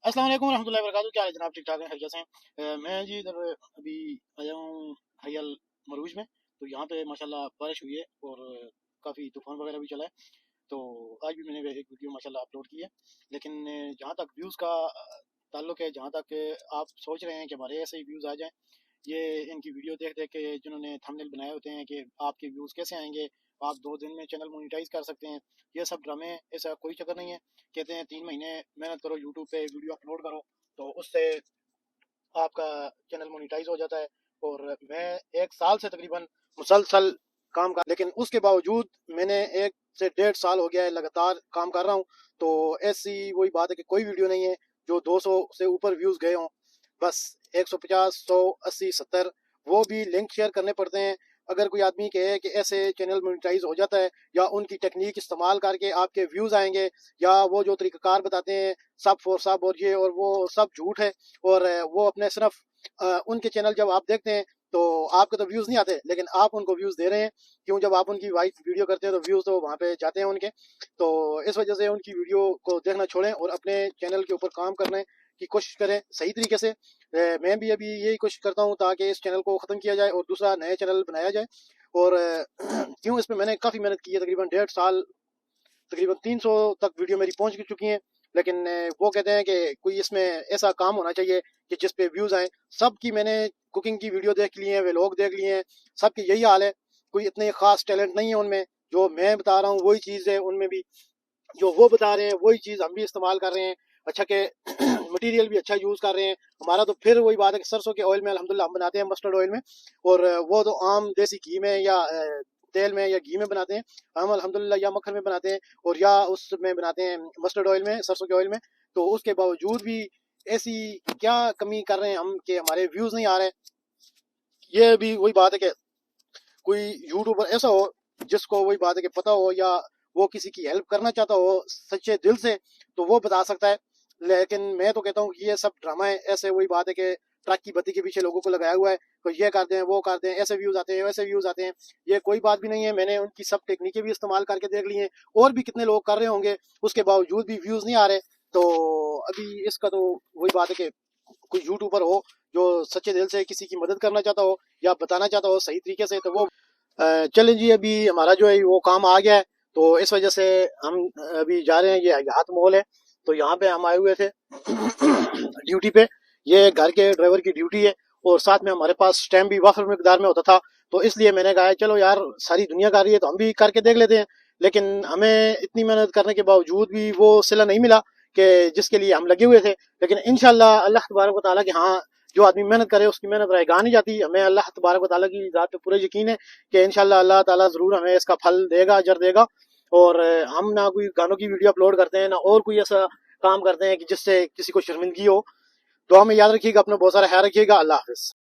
अस्सलाम वालेकुम रहमतुल्लाहि व बरकातहू। क्या हाल है जनाब? ठीक ठाक है, खैरियत से हैं? मैं जी इधर अभी आया हूँ हयल मरूज में। तो यहाँ पे माशाल्लाह बारिश हुई है और काफ़ी तूफान वगैरह भी चला है। तो आज भी मैंने एक वीडियो माशाल्लाह अपलोड की है। लेकिन जहाँ तक व्यूज़ का ताल्लुक है, जहाँ तक आप सोच रहे हैं कि हमारे ऐसे ही व्यूज़ आ जाएं, ये इनकी वीडियो देख देख के जिन्होंने थंबनेल बनाए होते हैं कि आपके व्यूज़ कैसे आएंगे, आप 2 दिन में चैनल मोनिटाइज कर सकते हैं, ये सब ड्रामे, ऐसा कोई चक्कर नहीं है। कहते हैं 3 महीने मेहनत करो, यूट्यूब पे वीडियो अपलोड करो, तो उससे आपका चैनल मोनिटाइज हो जाता है। और मैं 1 साल से तकरीबन मुसलसल काम कर, लेकिन उसके बावजूद मैंने 1 से 1.5 साल हो गया है लगातार काम कर रहा हूँ। तो ऐसी वही बात है कि कोई वीडियो नहीं है जो 200 से ऊपर व्यूज़ गए हों। बस 150, 100, 80, 70 वो भी लिंक शेयर करने पड़ते हैं। अगर कोई आदमी कहे कि ऐसे चैनल मोनेटाइज हो जाता है या उनकी टेक्निक इस्तेमाल करके आपके व्यूज़ आएंगे, या वो जो तरीक़ाकार बताते हैं सब फॉर सब और ये और वो सब झूठ है। और वो अपने सिर्फ उनके चैनल जब आप देखते हैं तो आपके तो व्यूज़ नहीं आते, लेकिन आप उनको व्यूज़ दे रहे हैं। क्यों? जब आप उनकी वाइस वीडियो करते हैं तो व्यूज़ तो वहाँ पे जाते हैं उनके। तो इस वजह से उनकी वीडियो को देखना छोड़ें और अपने चैनल के ऊपर काम करने की कोशिश करें सही तरीके से। मैं भी अभी यही कोशिश करता हूँ ताकि इस चैनल को ख़त्म किया जाए और दूसरा नया चैनल बनाया जाए। और क्यों, इसमें मैंने काफ़ी मेहनत की है, तकरीबन 1.5 साल, तकरीबन 300 तक वीडियो मेरी पहुंच चुकी हैं। लेकिन वो कहते हैं कि कोई इसमें ऐसा काम होना चाहिए कि जिस पे व्यूज़ आए। सब की मैंने कुकिंग की वीडियो देख ली है, व्लॉग देख लिए हैं, सबकी यही हाल है। कोई इतने ख़ास टैलेंट नहीं है उनमें। जो मैं बता रहा हूँ वही चीज़ है उनमें भी, जो वो बता रहे हैं वही चीज़ हम भी इस्तेमाल कर रहे हैं। अच्छा के मटेरियल भी अच्छा यूज़ कर रहे हैं। हमारा तो फिर वही बात है कि सरसों के ऑयल में अल्हम्दुलिल्लाह हम बनाते हैं, मस्टर्ड ऑयल में। और वो तो आम देसी घी में या तेल में या घी में बनाते हैं। हम अल्हम्दुलिल्लाह या मक्खन में बनाते हैं और या उसमें बनाते हैं मस्टर्ड ऑयल में, सरसों के ऑयल में। तो उसके बावजूद भी ऐसी क्या कमी कर रहे हैं हम कि हमारे व्यूज़ नहीं आ रहे। ये भी वही बात है कि कोई यूट्यूबर ऐसा हो जिसको वही बात है कि पता हो, या वो किसी की हेल्प करना चाहता हो सच्चे दिल से, तो वो बता सकता है। लेकिन मैं तो कहता हूँ कि ये सब ड्रामा है। ऐसे वही बात है कि ट्रक की बत्ती के पीछे लोगों को लगाया हुआ है, तो ये करते हैं वो करते हैं, ऐसे व्यूज आते हैं वैसे व्यूज आते हैं। ये कोई बात भी नहीं है। मैंने उनकी सब टेक्निकें भी इस्तेमाल करके देख ली हैं, और भी कितने लोग कर रहे होंगे, उसके बावजूद भी व्यूज नहीं आ रहे। तो अभी इसका तो वही बात है कि कोई यूट्यूबर हो जो सच्चे दिल से किसी की मदद करना चाहता हो या बताना चाहता हो सही तरीके से, तो वो चलें जी। अभी हमारा जो है वो काम आ गया है, तो इस वजह से हम अभी जा रहे हैं। ये हयात मॉल है, तो यहाँ पे हम आए हुए थे ड्यूटी पे। ये घर के ड्राइवर की ड्यूटी है, और साथ में हमारे पास स्टैम्प भी वाफर मिकदार में होता था। तो इसलिए मैंने कहा चलो यार, सारी दुनिया कर रही है तो हम भी करके देख लेते हैं। लेकिन हमें इतनी मेहनत करने के बावजूद भी वो सिला नहीं मिला कि जिसके लिए हम लगे हुए थे। लेकिन इंशाल्लाह अल्लाह तबारक व तआला कि हाँ, जो आदमी मेहनत करे उसकी मेहनत रहेगा नहीं जाती। हमें अल्लाह तबारक व तआला की ज़ात पे पूरा यकीन है कि इंशाल्लाह अल्लाह ताला ज़रूर हमें इसका फल देगा, अजर देगा। और हम ना कोई गानों की वीडियो अपलोड करते हैं, ना और कोई ऐसा काम करते हैं कि जिससे किसी को शर्मिंदगी हो। दुआ में याद रखिएगा, अपना बहुत सारा ख्याल रखिएगा। अल्लाह हाफ़िज़।